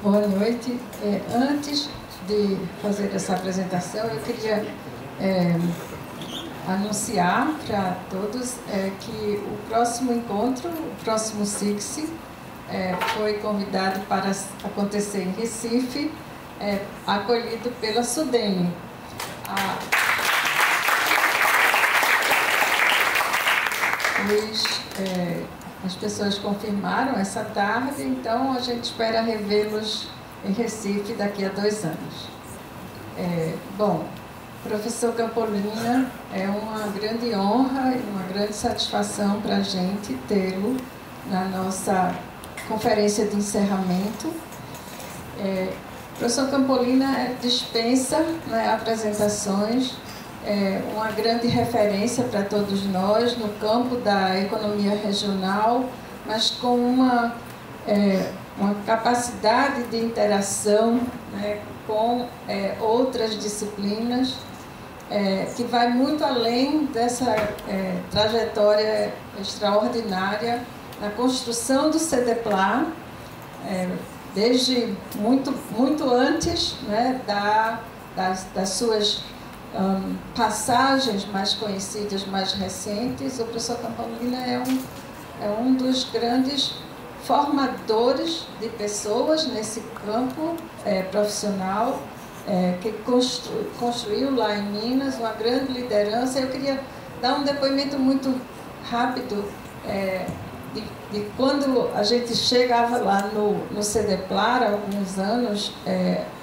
Boa noite. Antes de fazer essa apresentação, eu queria anunciar para todos que o próximo encontro, o próximo SICSE, foi convidado para acontecer em Recife, acolhido pela SUDENE. As pessoas confirmaram essa tarde, então a gente espera revê-los em Recife daqui a 2 anos. Bom, professor Campolina, é uma grande honra e uma grande satisfação para a gente tê-lo na nossa conferência de encerramento. Professor Campolina dispensa, né, apresentações, uma grande referência para todos nós no campo da economia regional, mas com uma capacidade de interação, né, com outras disciplinas, que vai muito além dessa trajetória extraordinária na construção do CEDEPLAR, desde muito antes, né, das suas passagens mais conhecidas, mais recentes. O professor Campolina é um dos grandes formadores de pessoas nesse campo profissional, que construiu lá em Minas uma grande liderança. Eu queria dar um depoimento muito rápido de quando a gente chegava lá no CEDEPLAR, há alguns anos,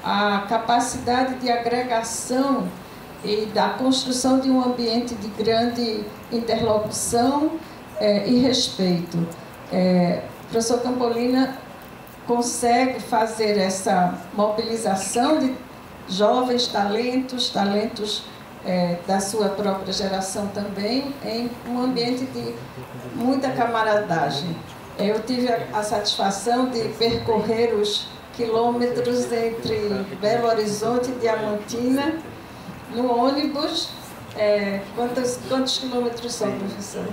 a capacidade de agregação e da construção de um ambiente de grande interlocução e respeito. O professor Campolina consegue fazer essa mobilização de jovens talentos da sua própria geração também, em um ambiente de muita camaradagem. Eu tive a satisfação de percorrer os quilômetros entre Belo Horizonte e Diamantina, no ônibus. Quantos quilômetros são, professor?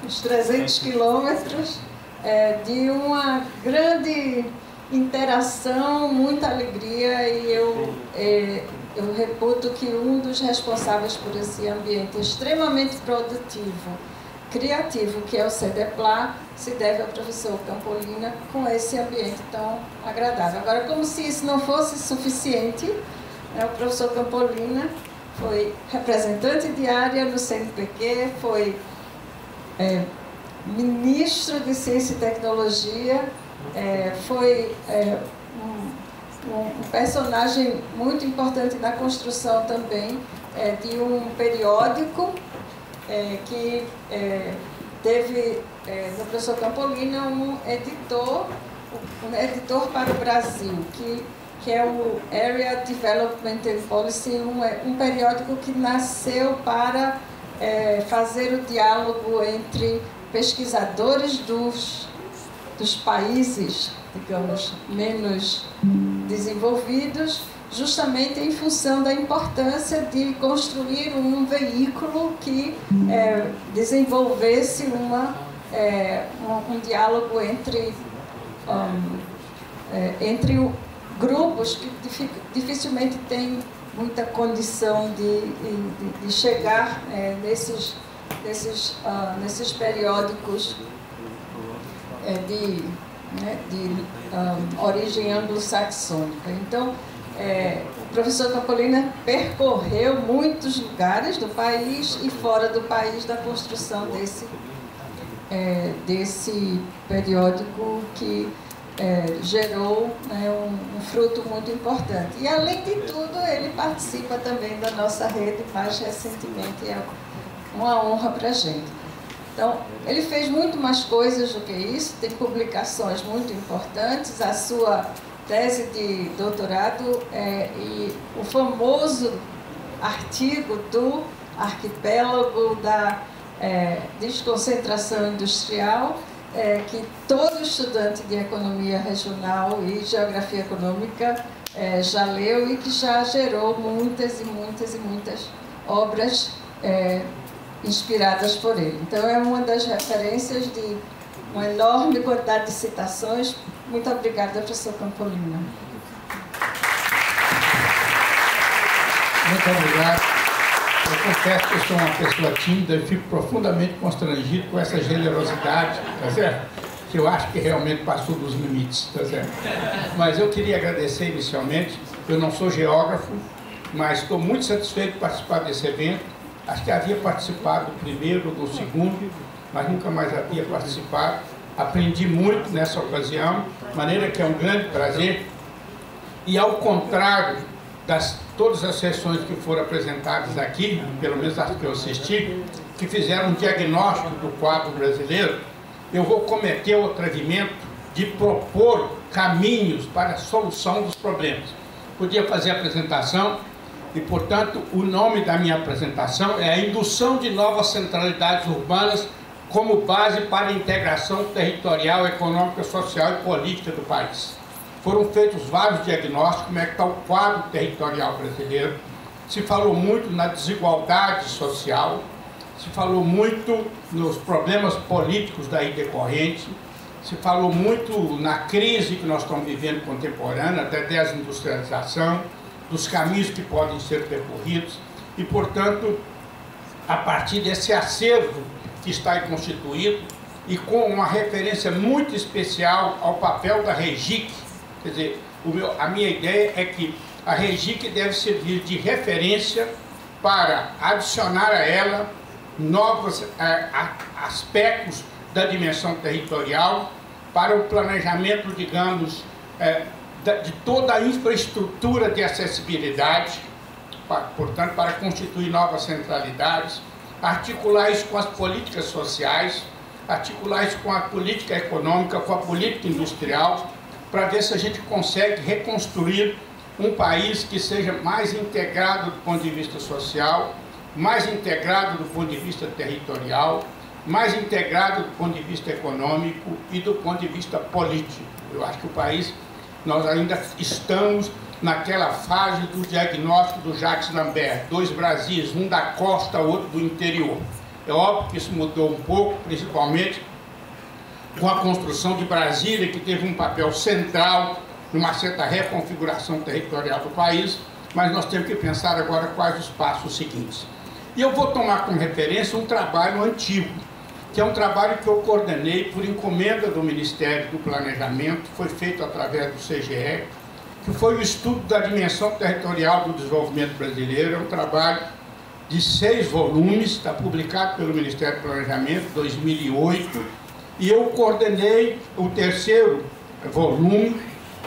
Uns 300 quilômetros, de uma grande interação, muita alegria, e eu reputo que um dos responsáveis por esse ambiente extremamente produtivo, criativo, que é o CEDEPLAR, se deve ao professor Campolina, com esse ambiente tão agradável. Agora, como se isso não fosse suficiente, o professor Campolina foi representante de área no CNPq, foi ministro de Ciência e Tecnologia, foi um personagem muito importante na construção também de um periódico que teve no professor Campolina um editor para o Brasil, que é o Area Development and Policy, um periódico que nasceu para fazer o diálogo entre pesquisadores dos países, digamos, menos desenvolvidos, justamente em função da importância de construir um veículo que desenvolvesse um diálogo entre grupos que dificilmente têm muita condição de chegar nesses periódicos de origem anglo-saxônica. Então, o professor Campolina percorreu muitos lugares do país e fora do país da construção desse periódico que gerou, né, um fruto muito importante. E, além de tudo, ele participa também da nossa rede mais recentemente. É uma honra para a gente. Então, ele fez muito mais coisas do que isso, tem publicações muito importantes, a sua tese de doutorado e o famoso artigo do arquipélago da desconcentração industrial, que todo estudante de economia regional e geografia econômica já leu e que já gerou muitas e muitas e muitas obras inspiradas por ele. Então, é uma das referências de uma enorme quantidade de citações, Muito obrigada, professor Campolina. Muito obrigado. Eu confesso que eu sou uma pessoa tímida e fico profundamente constrangido com essa generosidade, tá certo? Que eu acho que realmente passou dos limites, tá certo? Mas eu queria agradecer inicialmente. Eu não sou geógrafo, mas estou muito satisfeito de participar desse evento. Acho que havia participado do primeiro ou do segundo, mas nunca mais havia participado. Aprendi muito nessa ocasião, de maneira que é um grande prazer. E ao contrário das todas as sessões que foram apresentadas aqui, pelo menos as que eu assisti, que fizeram um diagnóstico do quadro brasileiro, eu vou cometer o atrevimento de propor caminhos para a solução dos problemas. Podia fazer a apresentação e, portanto, o nome da minha apresentação é a indução de novas centralidades urbanas como base para a integração territorial, econômica, social e política do país. Foram feitos vários diagnósticos, como é que está o quadro territorial brasileiro. Se falou muito na desigualdade social, se falou muito nos problemas políticos daí decorrente, se falou muito na crise que nós estamos vivendo contemporânea, da desindustrialização, dos caminhos que podem ser percorridos e, portanto, a partir desse acervo que está aí constituído e com uma referência muito especial ao papel da REGIC. Quer dizer, a minha ideia é que a REGIC deve servir de referência para adicionar a ela novos aspectos da dimensão territorial para o planejamento, digamos, de toda a infraestrutura de acessibilidade, portanto, para constituir novas centralidades, articular isso com as políticas sociais, articular isso com a política econômica, com a política industrial, para ver se a gente consegue reconstruir um país que seja mais integrado do ponto de vista social, mais integrado do ponto de vista territorial, mais integrado do ponto de vista econômico e do ponto de vista político. Eu acho que o país, nós ainda estamos naquela fase do diagnóstico do Jacques Lambert, dois Brasis, um da costa, outro do interior. É óbvio que isso mudou um pouco, principalmente com a construção de Brasília, que teve um papel central numa certa reconfiguração territorial do país, mas nós temos que pensar agora quais os passos seguintes. E eu vou tomar como referência um trabalho antigo, que é um trabalho que eu coordenei por encomenda do Ministério do Planejamento, foi feito através do CGE, que foi o estudo da dimensão territorial do desenvolvimento brasileiro. É um trabalho de 6 volumes, está publicado pelo Ministério do Planejamento, 2008, e eu coordenei o 3º volume,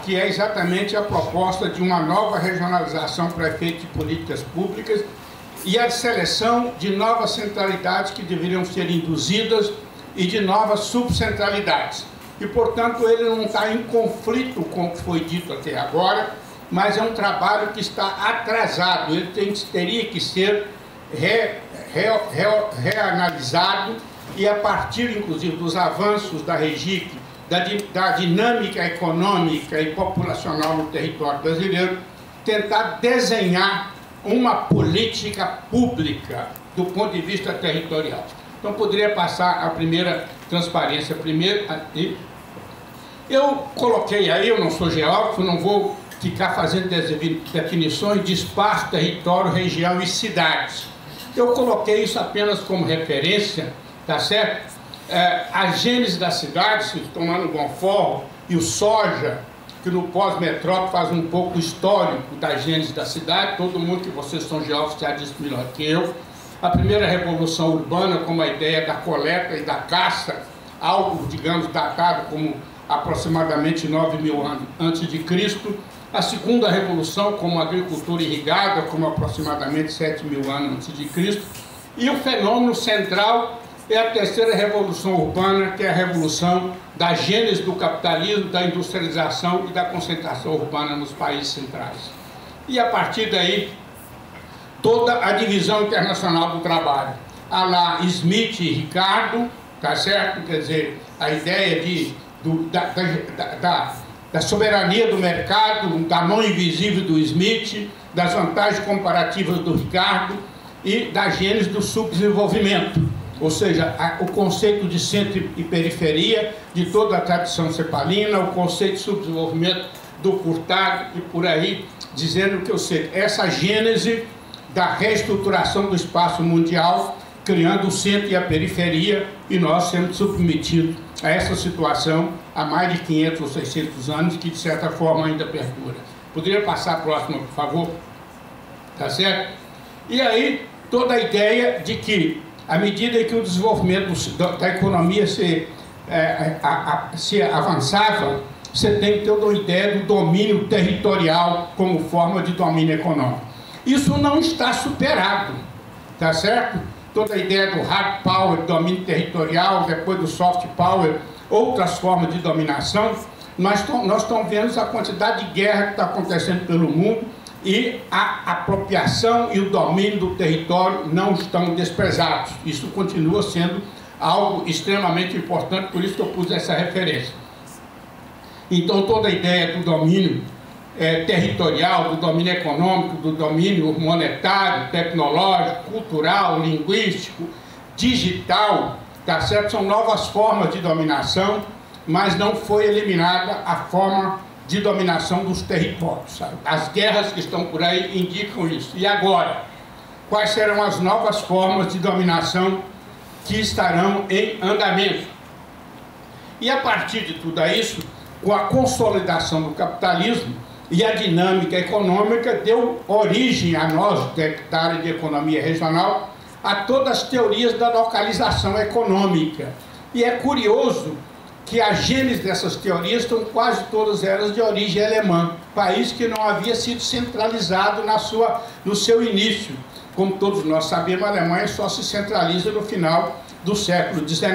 que é exatamente a proposta de uma nova regionalização para efeito de políticas públicas e a seleção de novas centralidades que deveriam ser induzidas e de novas subcentralidades. E, portanto, ele não está em conflito com o que foi dito até agora, mas é um trabalho que está atrasado, ele teria que ser reanalisado e, a partir, inclusive, dos avanços da REGIC, da dinâmica econômica e populacional no território brasileiro, tentar desenhar uma política pública do ponto de vista territorial. Então, poderia passar a primeira transparência primeiro. Eu coloquei aí, eu não sou geógrafo, não vou ficar fazendo definições de espaço, território, região e cidades. Eu coloquei isso apenas como referência, tá certo? A gênese da cidade, tomando o Bonfort e o Soja, que no pós-metrópole faz um pouco histórico da gênese da cidade. Todo mundo que vocês são geógrafos já disse melhor que eu. A primeira revolução urbana, como a ideia da coleta e da caça, algo, digamos, datado como aproximadamente 9.000 anos antes de Cristo. A segunda revolução, como a agricultura irrigada, como aproximadamente 7.000 anos antes de Cristo. E o fenômeno central é a terceira revolução urbana, que é a revolução da gênese do capitalismo, da industrialização e da concentração urbana nos países centrais. E a partir daí, toda a divisão internacional do trabalho. A lá Smith e Ricardo, tá certo? Quer dizer, a ideia da soberania do mercado, da mão invisível do Smith, das vantagens comparativas do Ricardo e da gênese do subdesenvolvimento. ou seja, o conceito de centro e periferia, de toda a tradição cepalina, o conceito de subdesenvolvimento do Curtado e por aí, dizendo que eu sei, essa gênese da reestruturação do espaço mundial, criando o centro e a periferia, e nós sendo submetidos a essa situação há mais de 500 ou 600 anos, que de certa forma ainda perdura. Poderia passar a próxima, por favor? Tá certo? E aí, toda a ideia de que, à medida que o desenvolvimento da economia se avançava, você tem toda a ideia do domínio territorial como forma de domínio econômico. Isso não está superado, tá certo? Toda a ideia do hard power, domínio territorial, depois do soft power, outras formas de dominação, nós estamos vendo a quantidade de guerra que está acontecendo pelo mundo e a apropriação e o domínio do território não estão desprezados. Isso continua sendo algo extremamente importante, por isso que eu pus essa referência. Então, toda a ideia do domínio territorial, do domínio econômico, do domínio monetário, tecnológico, cultural, linguístico, digital, tá certo? São novas formas de dominação, mas não foi eliminada a forma de dominação dos territórios, sabe? As guerras que estão por aí indicam isso. E agora, quais serão as novas formas de dominação que estarão em andamento? E a partir de tudo isso, com a consolidação do capitalismo e a dinâmica econômica, deu origem a nós, da área de economia regional, a todas as teorias da localização econômica. E é curioso que a gênese dessas teorias estão quase todas elas de origem alemã, país que não havia sido centralizado no seu início. Como todos nós sabemos, a Alemanha só se centraliza no final do século XIX,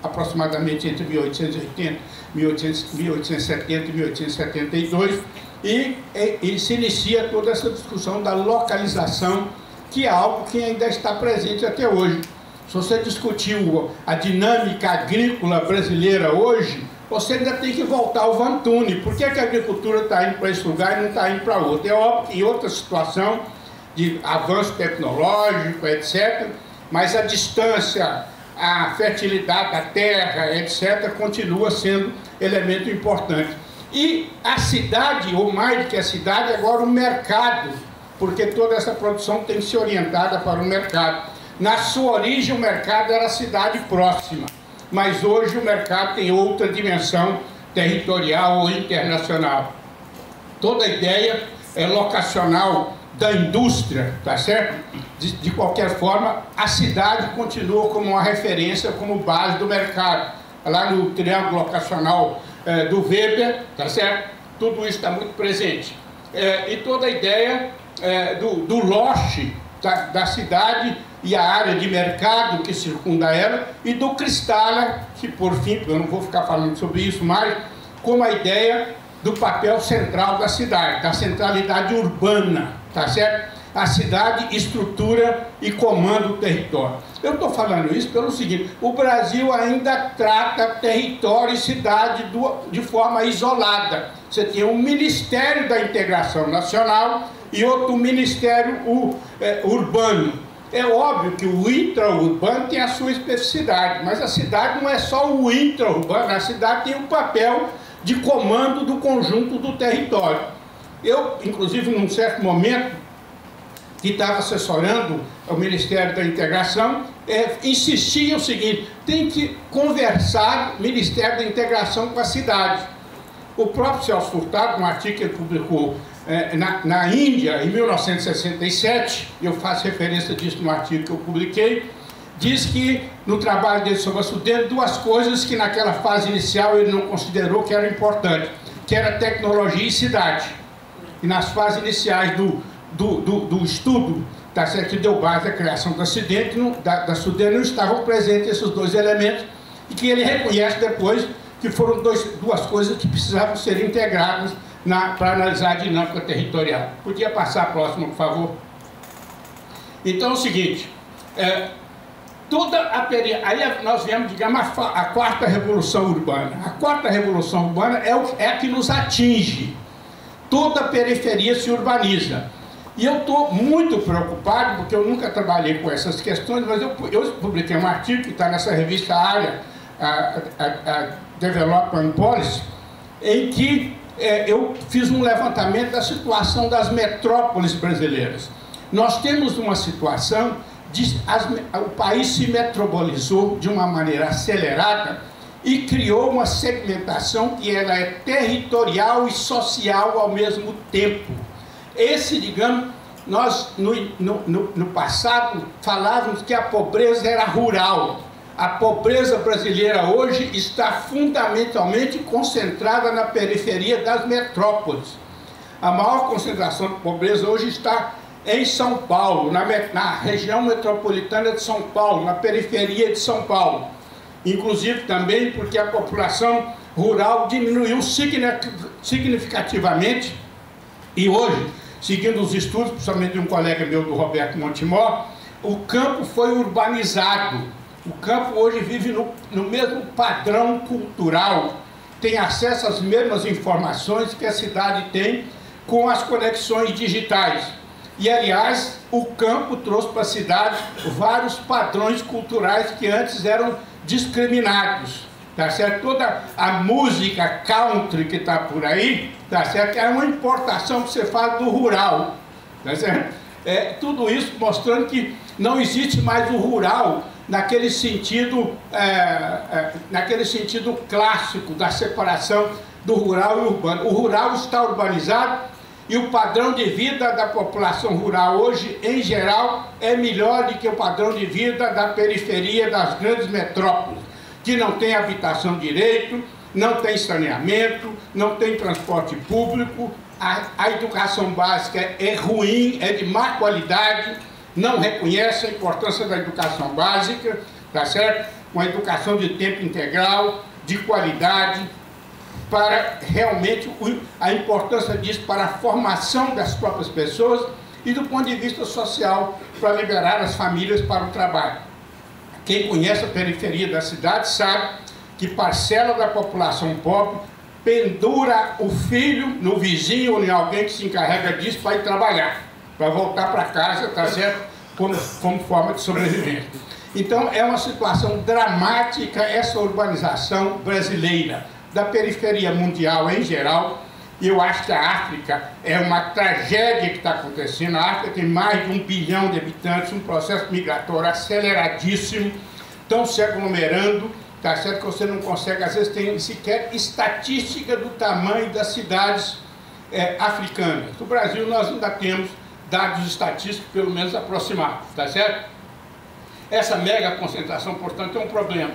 aproximadamente entre 1870 e 1872, e se inicia toda essa discussão da localização, que é algo que ainda está presente até hoje. Se você discutiu a dinâmica agrícola brasileira hoje, você ainda tem que voltar ao Van Thunen. Por que a agricultura está indo para esse lugar e não está indo para outro? É óbvio que em outra situação de avanço tecnológico, etc., mas a distância, a fertilidade da terra, etc., continua sendo elemento importante. E a cidade, ou mais do que a cidade, agora o mercado, porque toda essa produção tem que ser orientada para o mercado. Na sua origem, o mercado era a cidade próxima, mas hoje o mercado tem outra dimensão territorial ou internacional. Toda a ideia locacional da indústria, tá certo? De qualquer forma, a cidade continua como uma referência, como base do mercado. Lá no triângulo locacional do Weber, tá certo? Tudo isso está muito presente. E toda a ideia do lote da cidade e a área de mercado que circunda ela, e do Kristalla, que por fim, eu não vou ficar falando sobre isso mais, como a ideia do papel central da cidade, da centralidade urbana, tá certo? A cidade estrutura e comanda o território. Eu estou falando isso pelo seguinte: o Brasil ainda trata território e cidade de forma isolada. Você tem um Ministério da Integração Nacional e outro Ministério Urbano. É óbvio que o intraurbano tem a sua especificidade, mas a cidade não é só o intraurbano, a cidade tem um papel de comando do conjunto do território. Eu, inclusive, num certo momento, que estava assessorando o Ministério da Integração, insistia o seguinte: tem que conversar o Ministério da Integração com a cidade. O próprio Celso Furtado, num artigo que ele publicou na Índia, em 1967, eu faço referência disso no artigo que eu publiquei, diz que no trabalho dele sobre a Sudene, duas coisas que naquela fase inicial ele não considerou que eram importantes, que era tecnologia e cidade. E nas fases iniciais do estudo, tá certo, que deu base à criação da Sudene, não estavam presentes esses dois elementos, e que ele reconhece depois que foram duas coisas que precisavam ser integradas para analisar a dinâmica territorial. Podia passar a próxima, por favor? Então é o seguinte, aí nós viemos, digamos, a quarta revolução urbana. A quarta revolução urbana é a que nos atinge. Toda a periferia se urbaniza. E eu estou muito preocupado, porque eu nunca trabalhei com essas questões, mas eu publiquei um artigo que está nessa revista ARIA, Development Policy, em que eu fiz um levantamento da situação das metrópoles brasileiras. Nós temos uma situação o país se metropolizou de uma maneira acelerada e criou uma segmentação que ela é territorial e social ao mesmo tempo. Digamos, nós no passado falávamos que a pobreza era rural. A pobreza brasileira hoje está fundamentalmente concentrada na periferia das metrópoles. A maior concentração de pobreza hoje está em São Paulo, na região metropolitana de São Paulo, na periferia de São Paulo. Inclusive também porque a população rural diminuiu significativamente e hoje, seguindo os estudos, principalmente de um colega meu, do Roberto Montemor, o campo foi urbanizado. O campo hoje vive no mesmo padrão cultural, tem acesso às mesmas informações que a cidade tem com as conexões digitais. E, aliás, o campo trouxe para a cidade vários padrões culturais que antes eram discriminados, tá certo? Toda a música country que está por aí, tá certo? É uma importação que você fala do rural, tá certo? Tudo isso mostrando que não existe mais o rural naquele sentido clássico da separação do rural e urbano. O rural está urbanizado e o padrão de vida da população rural hoje, em geral, é melhor do que o padrão de vida da periferia das grandes metrópoles, que não tem habitação direito, não tem saneamento, não tem transporte público, a educação básica é ruim, é de má qualidade, não reconhece a importância da educação básica, tá certo? Uma educação de tempo integral, de qualidade, para realmente a importância disso para a formação das próprias pessoas e do ponto de vista social, para liberar as famílias para o trabalho. Quem conhece a periferia da cidade sabe que parcela da população pobre pendura o filho no vizinho ou em alguém que se encarrega disso para ir trabalhar, para voltar para casa, tá certo? Como forma de sobrevivência. Então é uma situação dramática essa urbanização brasileira, da periferia mundial em geral. E eu acho que a África é uma tragédia que está acontecendo. A África tem mais de 1 bilhão de habitantes, um processo migratório aceleradíssimo, estão se aglomerando, tá certo? Que você não consegue, às vezes tem sequer estatística do tamanho das cidades africanas. No Brasil nós ainda temos dados estatísticos pelo menos aproximados, tá certo? Essa mega concentração, portanto, é um problema.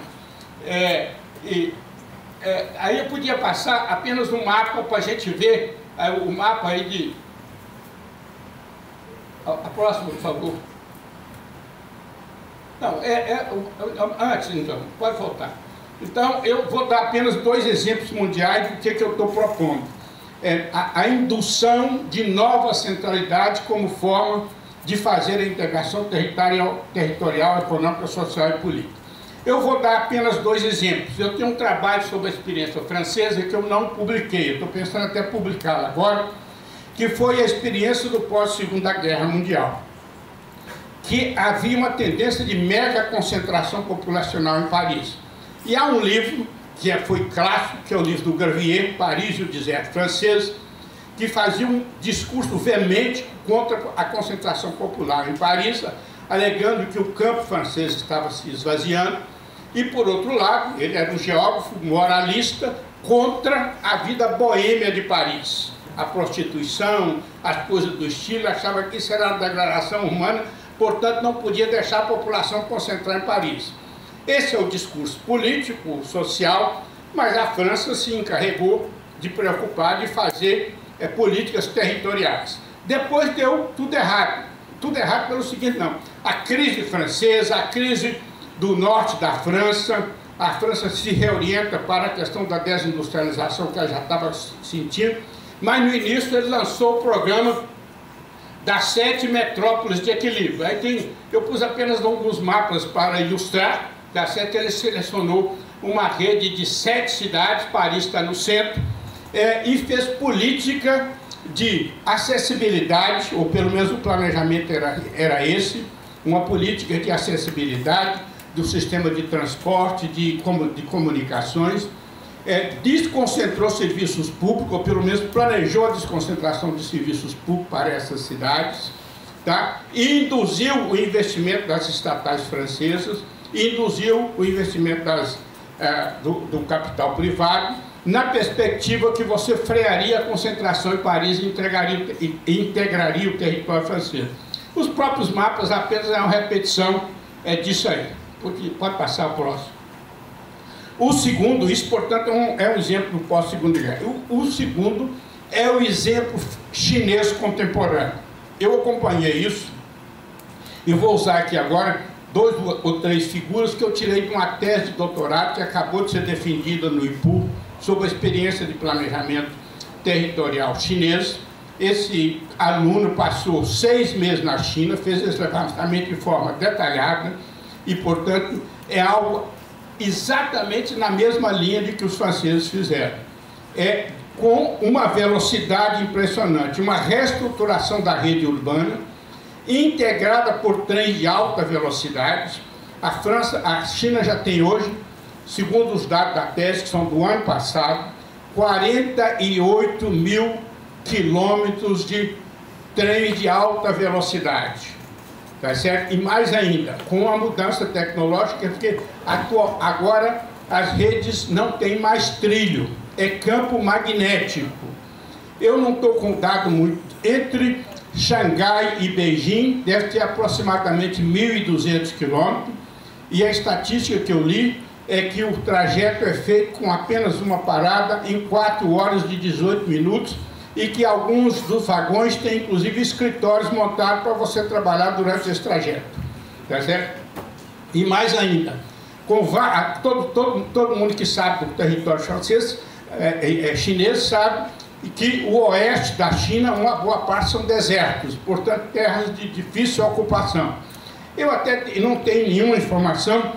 Aí eu podia passar apenas um mapa para a gente ver o mapa aí de... A próxima, por favor. Não, antes então, pode voltar. Então, eu vou dar apenas 2 exemplos mundiais do que eu estou propondo. A indução de nova centralidade como forma de fazer a integração territorial, econômica, social e política. Eu vou dar apenas 2 exemplos. Eu tenho um trabalho sobre a experiência francesa que eu não publiquei, eu estou pensando até publicá-la agora, que foi a experiência do pós-Segunda Guerra Mundial, que havia uma tendência de mega concentração populacional em Paris. E há um livro, que foi clássico, que é o livro do Gravier, Paris e o Deserto Francês, que fazia um discurso veemente contra a concentração popular em Paris, alegando que o campo francês estava se esvaziando, e, por outro lado, ele era um geógrafo moralista contra a vida boêmia de Paris. A prostituição, as coisas do estilo, achava que isso era uma degradação humana, portanto, não podia deixar a população concentrar em Paris. Esse é o discurso político, social, mas a França se encarregou de preocupar, de fazer políticas territoriais. Depois deu tudo errado. Tudo errado pelo seguinte, não. A crise francesa, a crise do norte da França, a França se reorienta para a questão da desindustrialização que ela já estava sentindo, mas no início ele lançou o programa das 7 metrópoles de equilíbrio. Aí eu pus apenas alguns mapas para ilustrar, tá certo? Ele selecionou uma rede de 7 cidades, Paris está no centro, e fez política de acessibilidade, ou pelo menos o planejamento era esse, uma política de acessibilidade do sistema de transporte, de comunicações, desconcentrou serviços públicos, ou pelo menos planejou a desconcentração de serviços públicos para essas cidades, tá? E induziu o investimento das estatais francesas, induziu o investimento do capital privado, na perspectiva que você frearia a concentração em Paris e integraria o território francês. Os próprios mapas apenas é uma repetição disso aí. Pode passar o próximo. O segundo, isso, portanto, é um exemplo do pós-Segunda Guerra. O segundo é o exemplo chinês contemporâneo. Eu acompanhei isso e vou usar aqui agora 2 ou 3 figuras que eu tirei de uma tese de doutorado que acabou de ser defendida no IPU sobre a experiência de planejamento territorial chinês. Esse aluno passou 6 meses na China, fez esse levantamento de forma detalhada e, portanto, é algo exatamente na mesma linha de que os franceses fizeram. Com uma velocidade impressionante, uma reestruturação da rede urbana, integrada por trens de alta velocidade. A China já tem hoje, segundo os dados da tese, que são do ano passado, 48 mil quilômetros de trens de alta velocidade. Tá certo? E mais ainda, com a mudança tecnológica, porque agora as redes não têm mais trilho, é campo magnético. Eu não estou com dado muito. Entre Xangai e Beijing deve ter aproximadamente 1.200 quilômetros, e a estatística que eu li é que o trajeto é feito com apenas uma parada em 4 horas de 18 minutos, e que alguns dos vagões têm, inclusive, escritórios montados para você trabalhar durante esse trajeto. Tá certo? E mais ainda, todo mundo que sabe do território francês, chinês, sabe que o oeste da China, uma boa parte são desertos, portanto, terras de difícil ocupação. Eu até não tenho nenhuma informação,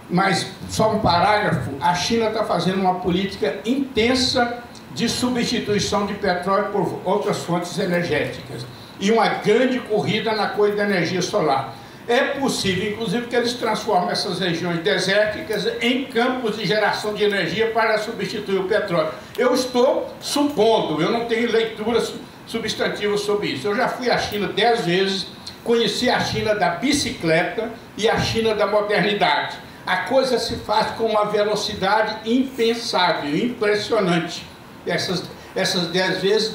mas só um parágrafo: a China está fazendo uma política intensa de substituição de petróleo por outras fontes energéticas e uma grande corrida na coisa da energia solar. É possível, inclusive, que eles transformem essas regiões desérticas em campos de geração de energia para substituir o petróleo. Eu estou supondo, eu não tenho leitura substantiva sobre isso. Eu já fui à China 10 vezes, conheci a China da bicicleta e a China da modernidade. A coisa se faz com uma velocidade impensável, impressionante. Essas 10 vezes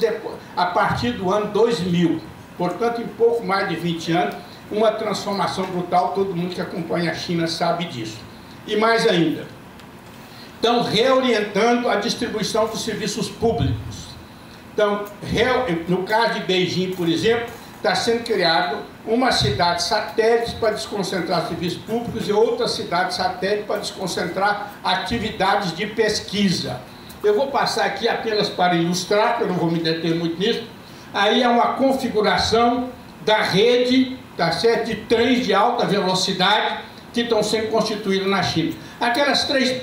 a partir do ano 2000. Portanto, em pouco mais de 20 anos, uma transformação brutal. Todo mundo que acompanha a China sabe disso. E mais ainda, estão reorientando a distribuição dos serviços públicos. Então, no caso de Beijing, por exemplo, está sendo criado uma cidade satélite para desconcentrar serviços públicos e outra cidade satélite para desconcentrar atividades de pesquisa. Eu vou passar aqui apenas para ilustrar, que eu não vou me deter muito nisso. Aí é uma configuração da rede, tá certo, de trens de alta velocidade que estão sendo constituídos na China. Aquelas 3,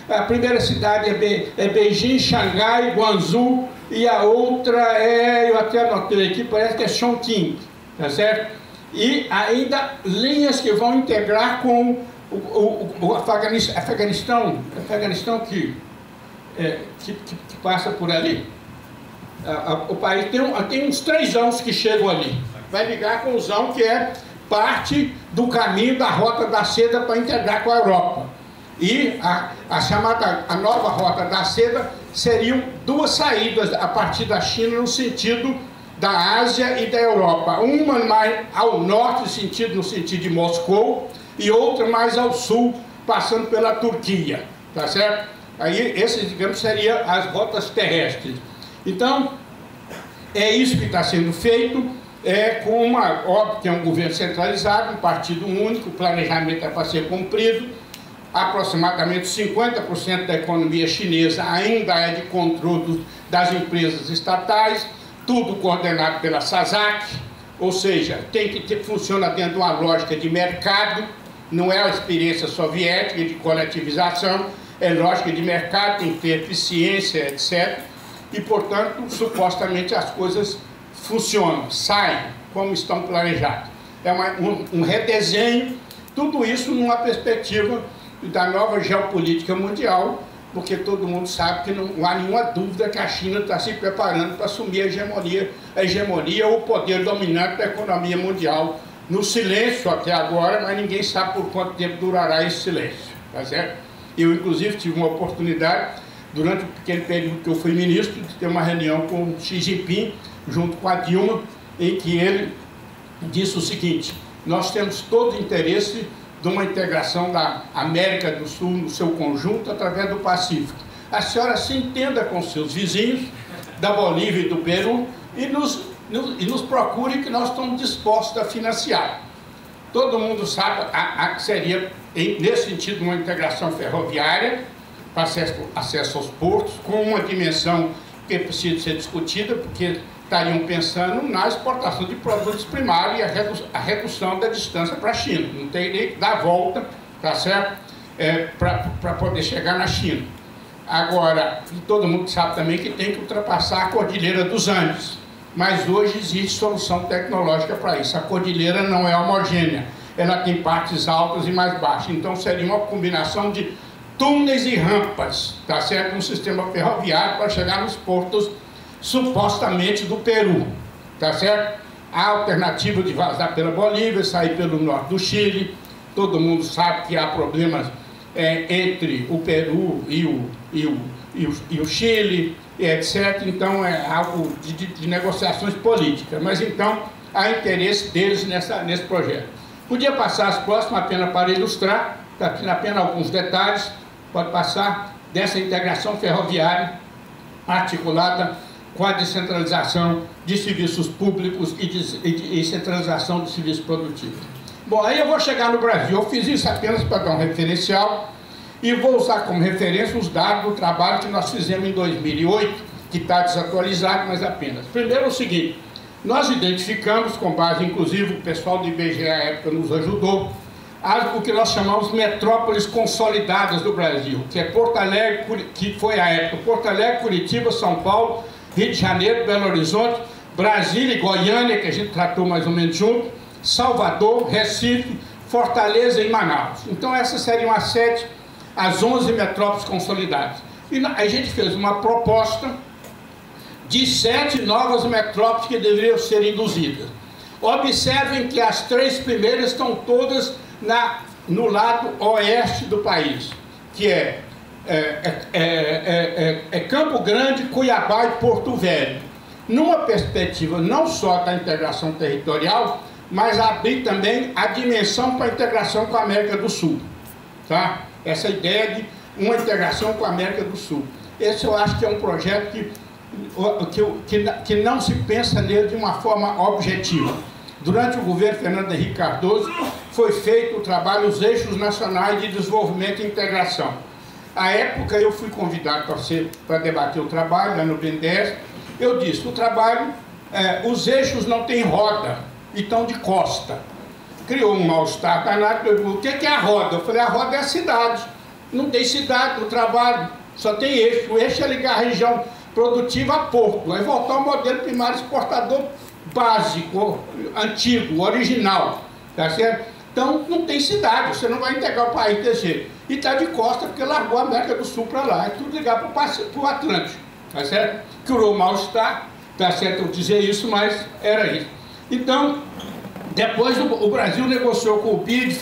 a primeira cidade é Beijing, Xangai, Guangzhou, e a outra eu até anotei aqui, parece que é Chongqing, tá certo? E ainda linhas que vão integrar com o Afeganistão que passa por ali. O país tem uns 3 anos que chegam ali. Vai ligar com o Zão, que é parte do caminho da Rota da Seda para integrar com a Europa. E a nova Rota da Seda seriam 2 saídas a partir da China no sentido da Ásia e da Europa. Uma mais ao norte, no sentido de Moscou, e outra mais ao sul, passando pela Turquia. Tá certo? Aí, esses, digamos, seriam as rotas terrestres. Então, é isso que está sendo feito, com óbvio que é um governo centralizado, um partido único, o planejamento é para ser cumprido. Aproximadamente 50% da economia chinesa ainda é de controle das empresas estatais, tudo coordenado pela SASAC, ou seja, funciona dentro de uma lógica de mercado, não é a experiência soviética de coletivização, é lógica de mercado, tem que ter eficiência, etc. e, portanto, supostamente as coisas funcionam, saem como estão planejadas. É um redesenho, tudo isso numa perspectiva da nova geopolítica mundial, porque todo mundo sabe que não há nenhuma dúvida que a China está se preparando para assumir a hegemonia ou o poder dominante da economia mundial, no silêncio até agora, mas ninguém sabe por quanto tempo durará esse silêncio, tá certo? Eu, inclusive, tive uma oportunidade, durante o pequeno período que eu fui ministro, de ter uma reunião com Xi Jinping, junto com a Dilma, em que ele disse o seguinte: nós temos todo o interesse de uma integração da América do Sul no seu conjunto através do Pacífico. A senhora se entenda com seus vizinhos da Bolívia e do Peru e nos procure, que nós estamos dispostos a financiar. Todo mundo sabe que seria, nesse sentido, uma integração ferroviária, para acesso aos portos, com uma dimensão que precisa ser discutida, porque estariam pensando na exportação de produtos primários e a redução da distância para a China. Não tem nem que dar a volta, tá certo? Para poder chegar na China. Agora, todo mundo sabe também que tem que ultrapassar a Cordilheira dos Andes. Mas hoje existe solução tecnológica para isso. A cordilheira não é homogênea, ela tem partes altas e mais baixas. Então seria uma combinação de túneis e rampas, tá certo? Um sistema ferroviário para chegar nos portos supostamente do Peru, tá certo? A alternativa de vazar pela Bolívia, sair pelo norte do Chile. Todo mundo sabe que há problemas entre o Peru e o Chile, etc. Então é algo de negociações políticas, mas então há interesse deles nesse projeto. Podia passar as próximas apenas para ilustrar, apenas alguns detalhes, pode passar, dessa integração ferroviária articulada com a descentralização de serviços públicos e centralização de serviços produtivos. Bom, aí eu vou chegar no Brasil. Eu fiz isso apenas para dar um referencial e vou usar como referência os dados do trabalho que nós fizemos em 2008, que está desatualizado, mas apenas. Primeiro é o seguinte: nós identificamos, com base, inclusive, o pessoal do IBGE à época nos ajudou, o que nós chamamos metrópoles consolidadas do Brasil, que é Porto Alegre, que foi a época Porto Alegre, Curitiba, São Paulo, Rio de Janeiro, Belo Horizonte, Brasília e Goiânia, que a gente tratou mais ou menos junto, Salvador, Recife, Fortaleza e Manaus. Então essas seriam as 11 metrópoles consolidadas. E a gente fez uma proposta de 7 novas metrópoles que deveriam ser induzidas. Observem que as 3 primeiras estão todas no lado oeste do país, que é Campo Grande, Cuiabá e Porto Velho, numa perspectiva não só da integração territorial, mas abrir também a dimensão para a integração com a América do Sul, tá? Essa ideia de uma integração com a América do Sul. Esse eu acho que é um projeto que não se pensa nele de uma forma objetiva. Durante o governo Fernando Henrique Cardoso foi feito o trabalho Os Eixos Nacionais de Desenvolvimento e Integração. À época eu fui convidado para debater o trabalho lá no BNDES. Eu disse: o trabalho, os eixos não têm roda e estão de costa. Criou um mal-estar danado. O que é a roda? Eu falei: a roda é a cidade. Não tem cidade no trabalho, só tem eixo. O eixo é ligar a região produtiva a porto. Vai voltar ao modelo primário exportador básico, antigo, original, tá certo? Então não tem cidade, você não vai integrar o país desse jeito. E está de costa porque largou a América do Sul para lá, é tudo ligar para o Atlântico, tá certo? Criou mal-estar, tá certo eu dizer isso, mas era isso. Então, depois o Brasil negociou com o BID,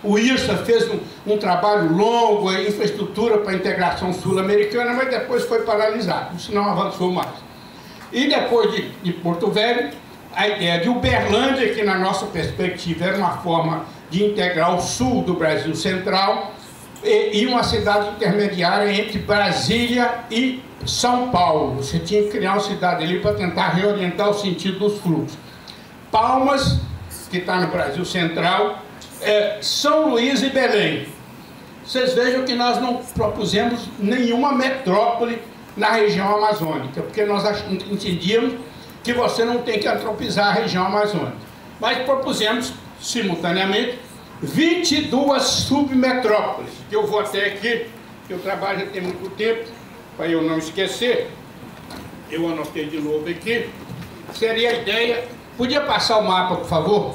o IRSA fez um trabalho longo, a infraestrutura para a integração sul-americana, mas depois foi paralisado, isso não avançou mais. E depois de Porto Velho, a ideia de Uberlândia, que na nossa perspectiva era uma forma de integrar o sul do Brasil central, e uma cidade intermediária entre Brasília e São Paulo. Você tinha que criar uma cidade ali para tentar reorientar o sentido dos fluxos. Palmas, que está no Brasil central, São Luís e Belém. Vocês vejam que nós não propusemos nenhuma metrópole na região amazônica, porque nós entendíamos que você não tem que antropizar a região amazônica. Mas propusemos, simultaneamente, 22 submetrópoles, que eu vou até aqui, que eu trabalho já tem muito tempo, para eu não esquecer. eu anotei de novo aqui, seria a ideia... Podia passar o mapa, por favor?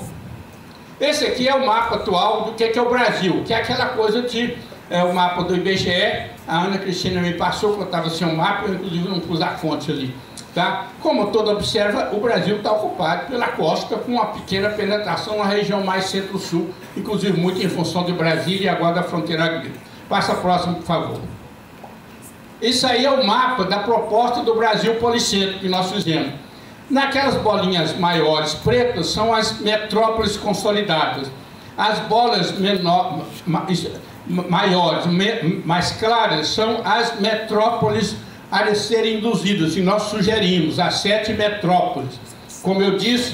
Esse aqui é o mapa atual do que é o Brasil, que é aquela coisa de... o mapa do IBGE, a Ana Cristina me passou, que eu estava sem o mapa, eu inclusive não pus a fonte ali. Tá? Como todo observa, o Brasil está ocupado pela costa, com uma pequena penetração na região mais centro-sul, inclusive muito em função de Brasília e agora da fronteira agrícola. Passa a próxima, por favor. Isso aí é o mapa da proposta do Brasil policêntrico que nós fizemos. Naquelas bolinhas maiores pretas são as metrópoles consolidadas. As bolas maiores, mais claras, são as metrópoles a serem induzidas, e nós sugerimos as 7 metrópoles. Como eu disse,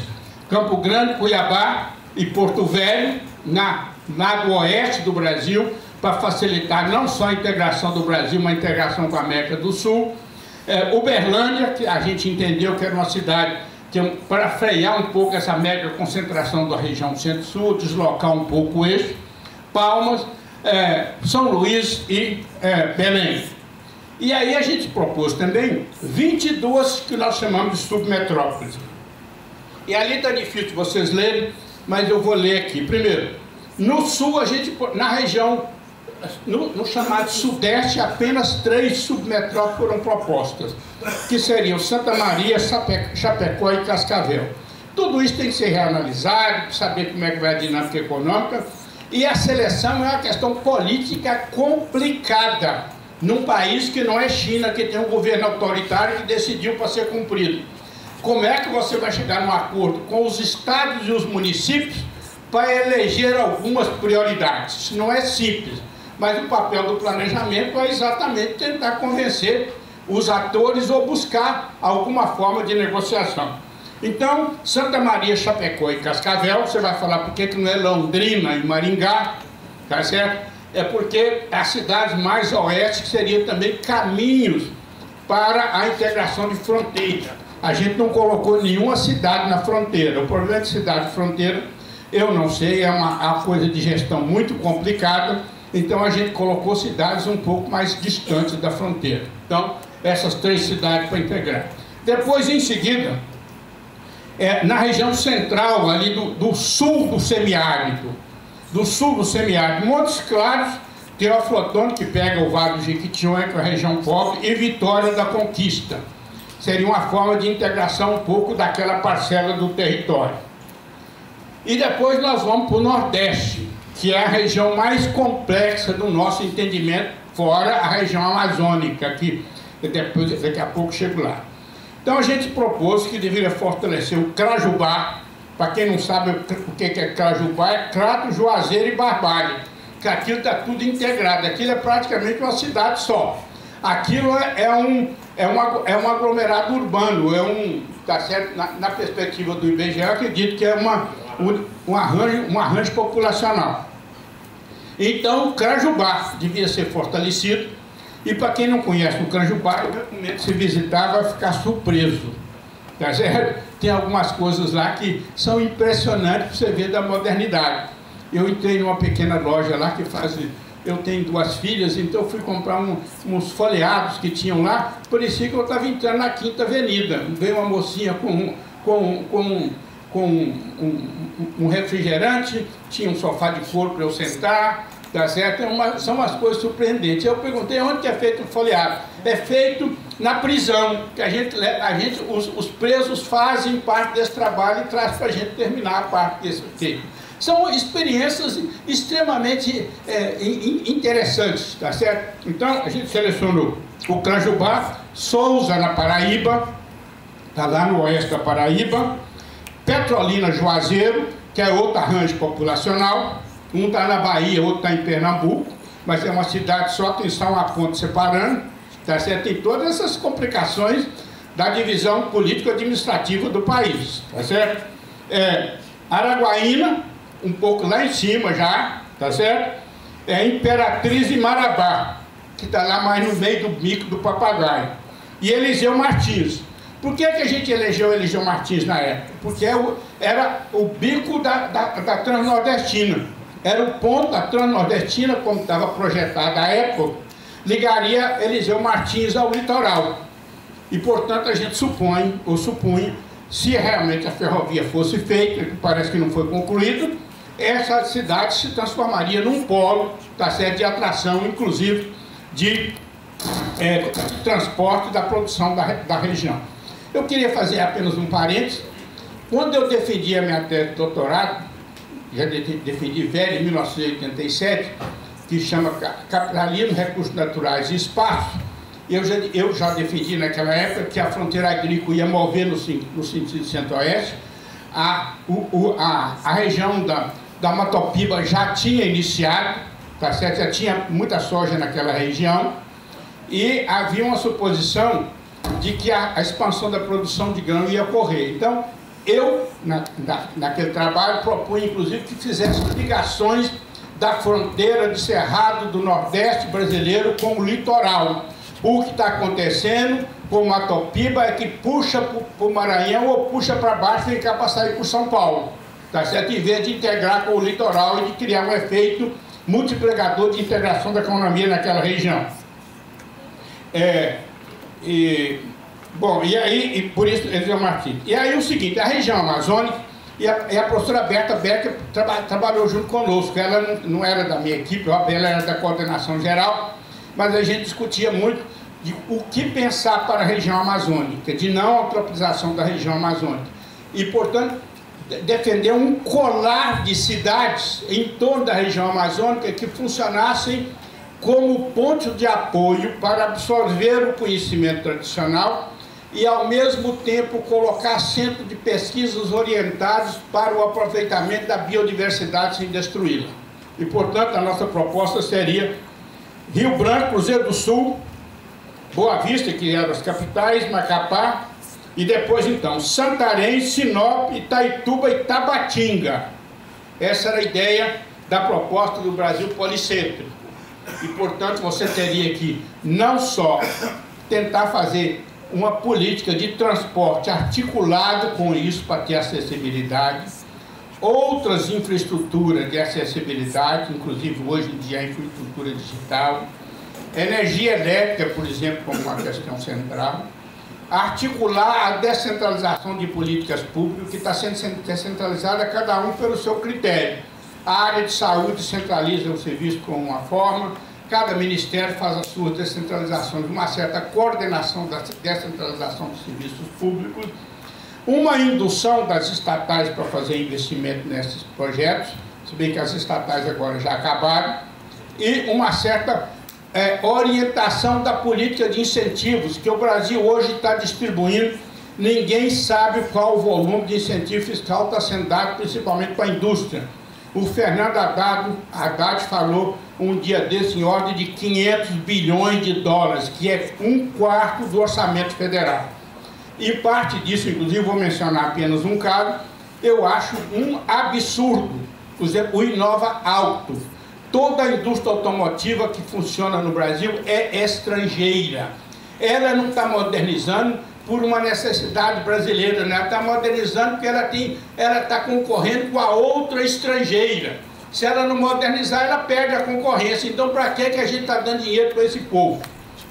Campo Grande, Cuiabá e Porto Velho, do oeste do Brasil, para facilitar não só a integração do Brasil, mas a integração com a América do Sul. Uberlândia, que a gente entendeu que era uma cidade para frear um pouco essa mega concentração da região centro-sul, deslocar um pouco o eixo. Palmas, São Luís e Belém. E aí a gente propôs também 22 que nós chamamos de submetrópoles. E ali está difícil vocês lerem, mas eu vou ler aqui. Primeiro, no sul, na região, no chamado sudeste, apenas 3 submetrópoles foram propostas, que seriam Santa Maria, Chapecó e Cascavel. Tudo isso tem que ser reanalisado, para saber como é que vai a dinâmica econômica, e a seleção é uma questão política complicada, num país que não é China, que tem um governo autoritário que decidiu para ser cumprido. Como é que você vai chegar num acordo com os estados e os municípios para eleger algumas prioridades? Isso não é simples, mas o papel do planejamento é exatamente tentar convencer os atores ou buscar alguma forma de negociação. Então, Santa Maria, Chapecó e Cascavel, você vai falar por que não é Londrina e Maringá, tá certo? É porque as cidades mais oeste seriam também caminhos para a integração de fronteira. A gente não colocou nenhuma cidade na fronteira. O problema de cidade de fronteira, eu não sei, é uma coisa de gestão muito complicada, então a gente colocou cidades um pouco mais distantes da fronteira. Então, essas 3 cidades para integrar. Depois, em seguida, na região central, ali do sul do semiárido, Montes Claros, Teófilo Otoni, que pega o Vale do Jequitinhonha, que é a região pobre, e Vitória da Conquista. Seria uma forma de integração um pouco daquela parcela do território. E depois nós vamos para o Nordeste, que é a região mais complexa do nosso entendimento, fora a região amazônica, que daqui a pouco chego lá. Então a gente propôs que deveria fortalecer o Crajubá. Para quem não sabe o que é Crajubá, é Crato, Juazeiro e Barbalha, que aquilo está tudo integrado, aquilo é praticamente uma cidade só. Aquilo é um aglomerado urbano, tá certo? Na perspectiva do IBGE, eu acredito que é um arranjo populacional. Então, o Crajubá devia ser fortalecido, e para quem não conhece o Crajubá, eu recomendo se visitar, vai ficar surpreso. Tá certo? Tem algumas coisas lá que são impressionantes para você ver da modernidade. Eu entrei numa pequena loja lá que faz... Eu tenho 2 filhas, então eu fui comprar uns folheados que tinham lá, parecia que eu estava entrando na Quinta Avenida. Veio uma mocinha com um refrigerante, tinha um sofá de couro para eu sentar, tá certo? São umas coisas surpreendentes. Eu perguntei onde que é feito o folheado. É feito na prisão, que os presos fazem parte desse trabalho e traz para a gente terminar a parte desse tempo. São experiências extremamente interessantes, tá certo? Então, a gente selecionou o Crajubá, Souza, na Paraíba, está lá no oeste da Paraíba, Petrolina, Juazeiro, que é outro arranjo populacional, um está na Bahia, outro está em Pernambuco, mas é uma cidade só, tem só uma ponte separando, tá certo? Tem todas essas complicações da divisão político-administrativa do país, tá certo? Araguaína, um pouco lá em cima já, tá certo? Imperatriz e Marabá, que está lá mais no meio do bico do papagaio. E Eliseu Martins. Por que a gente elegeu Eliseu Martins na época? Porque era o bico da Transnordestina. Era o ponto da Transnordestina, como estava projetada à época, ligaria Eliseu Martins ao litoral. E, portanto, a gente supõe, ou supunha, se realmente a ferrovia fosse feita, que parece que não foi concluído, essa cidade se transformaria num polo, tá certo, de atração, inclusive, de transporte da produção da região. Eu queria fazer apenas um parênteses. Quando eu defendi a minha tese de doutorado, já defendi velho, em 1987, que chama Capitalismo, Recursos Naturais e Espaço, eu já defendi naquela época que a fronteira agrícola ia mover no sentido centro-oeste, a região da Matopiba já tinha iniciado, tá certo? Já tinha muita soja naquela região, e havia uma suposição de que a expansão da produção de grão ia ocorrer. Então, eu, naquele trabalho, propunha, inclusive, que fizesse ligações da fronteira de Cerrado do Nordeste brasileiro com o litoral. O que está acontecendo com o Matopiba é que puxa para o Maranhão ou puxa para baixo e fica para sair para São Paulo. Tá certo? Em vez de integrar com o litoral e de criar um efeito multiplicador de integração da economia naquela região. Bom, e aí, por isso, eles iam artigo. E aí o seguinte, a região amazônica, e a professora Berta Becker trabalhou junto conosco. Ela não era da minha equipe, ela era da coordenação geral, mas a gente discutia muito de o que pensar para a região amazônica, de não antropização da região amazônica. E, portanto, defender um colar de cidades em torno da região amazônica que funcionassem como ponto de apoio para absorver o conhecimento tradicional e, ao mesmo tempo, colocar centro de pesquisas orientados para o aproveitamento da biodiversidade sem destruí-la. E, portanto, a nossa proposta seria Rio Branco, Cruzeiro do Sul, Boa Vista, que eram as capitais, Macapá, e depois, então, Santarém, Sinop, Itaituba e Tabatinga. Essa era a ideia da proposta do Brasil policêntrico. E, portanto, você teria que não só tentar fazer uma política de transporte articulado com isso para ter acessibilidade, outras infraestruturas de acessibilidade, inclusive hoje em dia a infraestrutura digital, energia elétrica, por exemplo, como uma questão central, articular a descentralização de políticas públicas, que está sendo descentralizada cada um pelo seu critério. A área de saúde centraliza o serviço com uma forma, cada ministério faz a sua descentralização, de uma certa coordenação da descentralização dos serviços públicos, uma indução das estatais para fazer investimento nesses projetos, se bem que as estatais agora já acabaram, e uma certa orientação da política de incentivos, que o Brasil hoje está distribuindo. Ninguém sabe qual o volume de incentivo fiscal está sendo dado, principalmente para a indústria. O Fernando Haddad falou um dia desse em ordem de 500 bilhões de dólares, que é 1/4 do orçamento federal. E parte disso, inclusive, vou mencionar apenas um caso, eu acho um absurdo, por exemplo, o Inova Auto. Toda a indústria automotiva que funciona no Brasil é estrangeira. Ela não está modernizando por uma necessidade brasileira, né? Ela está modernizando porque ela está concorrendo com a outra estrangeira. Se ela não modernizar, ela perde a concorrência. Então, para que a gente está dando dinheiro para esse povo?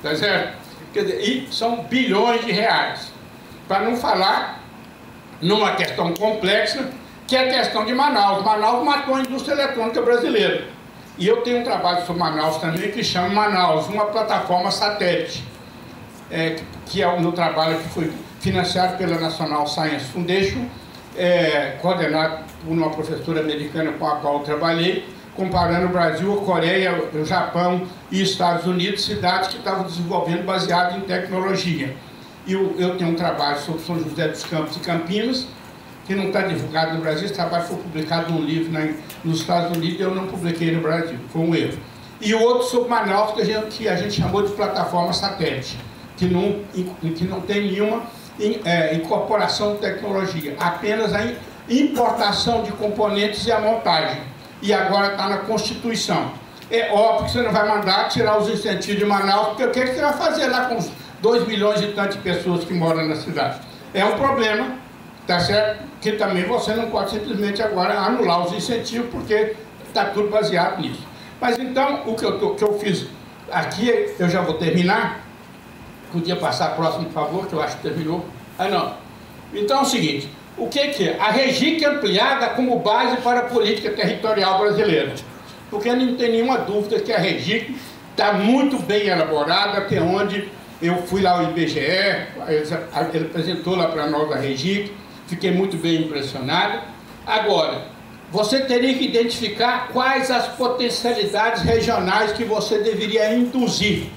Tá certo? Quer dizer, e são bilhões de reais. Para não falar numa questão complexa, que é a questão de Manaus. Manaus matou a indústria eletrônica brasileira. E eu tenho um trabalho sobre Manaus também, que chama Manaus, uma plataforma satélite, que é o meu trabalho que foi financiado pela National Science Foundation, coordenado por uma professora americana com a qual eu trabalhei, comparando o Brasil, a Coreia, o Japão e Estados Unidos, cidades que estavam desenvolvendo baseado em tecnologia. E eu tenho um trabalho sobre São José dos Campos e Campinas, que não está divulgado no Brasil. Esse trabalho foi publicado num livro nos Estados Unidos, eu não publiquei no Brasil, foi um erro. E o outro sobre Manaus, que a gente chamou de plataforma satélite, que não tem nenhuma incorporação de tecnologia, apenas a importação de componentes e a montagem. E agora está na Constituição. É óbvio que você não vai mandar tirar os incentivos de Manaus, porque o que você vai fazer lá com os 2 milhões e tantas pessoas que moram na cidade? É um problema, tá certo? Que também você não pode simplesmente agora anular os incentivos, porque está tudo baseado nisso. Mas então, o que eu fiz aqui, eu já vou terminar, Podia passar próximo, por favor, que eu acho que terminou. Ah, não. Então é o seguinte, o que é? A REGIC ampliada como base para a política territorial brasileira. Porque não tem nenhuma dúvida que a REGIC está muito bem elaborada, até onde eu fui lá ao IBGE, ele apresentou lá para nós a REGIC, fiquei muito bem impressionado. Agora, você teria que identificar quais as potencialidades regionais que você deveria induzir,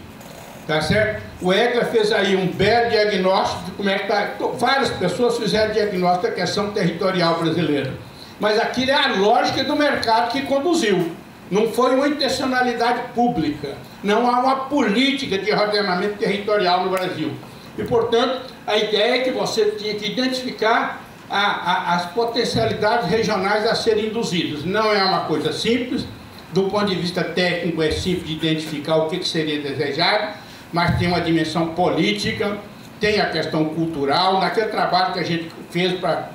tá certo? O Edgar fez aí um belo diagnóstico de como é que está. Várias pessoas fizeram diagnóstico da questão territorial brasileira, mas aquilo é a lógica do mercado que conduziu. Não foi uma intencionalidade pública, não há uma política de ordenamento territorial no Brasil. E, portanto, a ideia é que você tinha que identificar as potencialidades regionais a serem induzidas. Não é uma coisa simples, do ponto de vista técnico é simples de identificar o que seria desejado, mas tem uma dimensão política, tem a questão cultural. Naquele trabalho que a gente fez para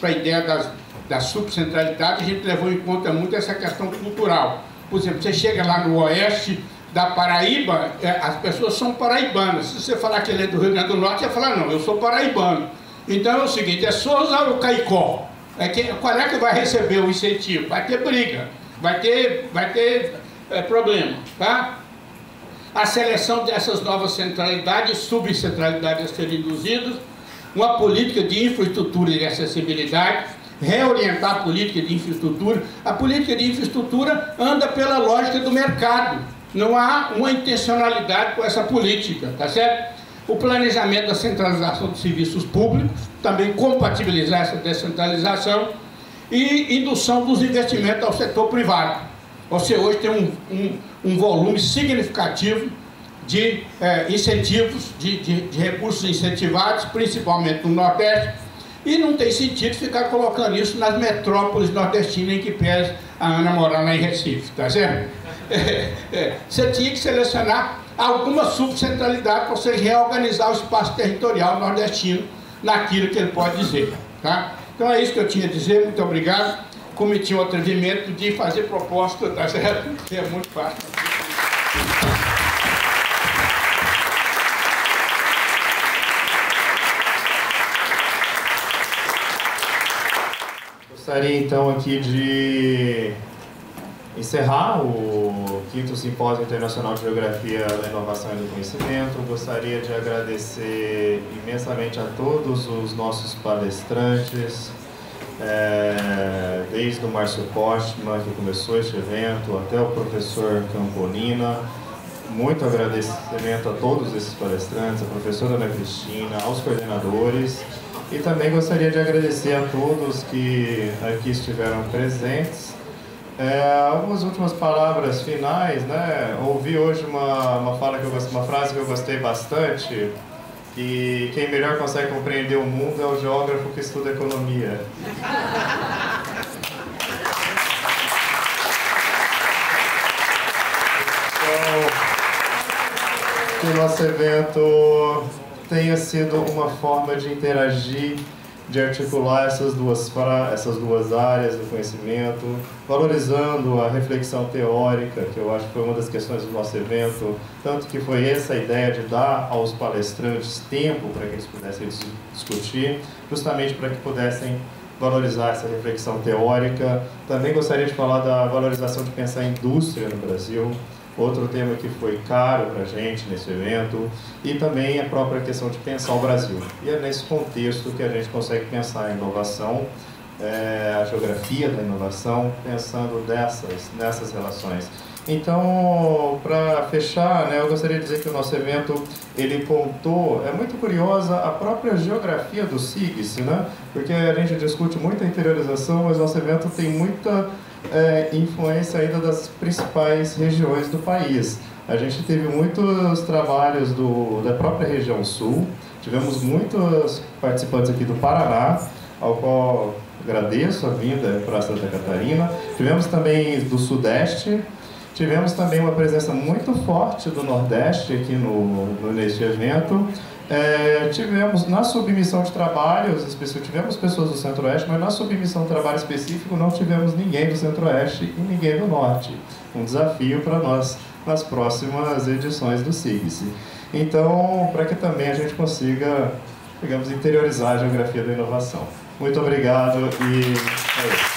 a ideia da subcentralidade, a gente levou em conta muito essa questão cultural. Por exemplo, você chega lá no oeste da Paraíba, as pessoas são paraibanas. Se você falar que ele é do Rio Grande do Norte, você fala, não, eu sou paraibano. Então é o seguinte, é Souza ou Caicó? Qual é que vai receber o incentivo? Vai ter briga, vai ter problema, tá? A seleção dessas novas centralidades, subcentralidades a serem induzidas, uma política de infraestrutura e de acessibilidade, reorientar a política de infraestrutura. A política de infraestrutura anda pela lógica do mercado, não há uma intencionalidade com essa política, tá certo? O planejamento da centralização dos serviços públicos, também compatibilizar essa descentralização e indução dos investimentos ao setor privado. Você hoje tem um volume significativo de incentivos, de recursos incentivados, principalmente no Nordeste, e não tem sentido ficar colocando isso nas metrópoles nordestinas em que pese a Ana morar lá em Recife, tá certo? Você tinha que selecionar alguma subcentralidade para você reorganizar o espaço territorial nordestino naquilo que ele pode dizer, tá? Então é isso que eu tinha a dizer, muito obrigado. Cometi o atrevimento de fazer proposta, tá certo? É muito fácil. Gostaria então aqui de encerrar o 5º Simpósio Internacional de Geografia da Inovação e do Conhecimento. Gostaria de agradecer imensamente a todos os nossos palestrantes, desde o Márcio Postman, que começou este evento, até o professor Campolina. Muito agradecimento a todos esses palestrantes, a professora Ana Cristina, aos coordenadores. E também gostaria de agradecer a todos que aqui estiveram presentes. Algumas últimas palavras finais, né? Ouvi hoje uma frase que eu gostei bastante, que quem melhor consegue compreender o mundo é o geógrafo que estuda economia. Então, que o nosso evento tenha sido uma forma de interagir, de articular essas duas áreas do conhecimento, valorizando a reflexão teórica, que eu acho que foi uma das questões do nosso evento, tanto que foi essa a ideia de dar aos palestrantes tempo para que eles pudessem discutir, justamente para que pudessem valorizar essa reflexão teórica. Também gostaria de falar da valorização de pensar em indústria no Brasil, outro tema que foi caro para a gente nesse evento, e também a própria questão de pensar o Brasil. E é nesse contexto que a gente consegue pensar a inovação, a geografia da inovação, pensando nessas relações. Então, para fechar, né, eu gostaria de dizer que o nosso evento, ele contou, é muito curiosa a própria geografia do SIGS, né? Porque a gente discute muito a interiorização, mas nosso evento tem muita influência ainda das principais regiões do país. A gente teve muitos trabalhos da própria região sul, tivemos muitos participantes aqui do Paraná, ao qual agradeço a vinda para Santa Catarina, tivemos também do Sudeste, tivemos também uma presença muito forte do Nordeste aqui neste evento. Tivemos na submissão de trabalhos, tivemos pessoas do Centro-Oeste, mas na submissão de trabalho específico não tivemos ninguém do Centro-Oeste e ninguém do Norte. Um desafio para nós nas próximas edições do SIGS. Então, para que também a gente consiga, digamos, interiorizar a geografia da inovação. Muito obrigado e é isso.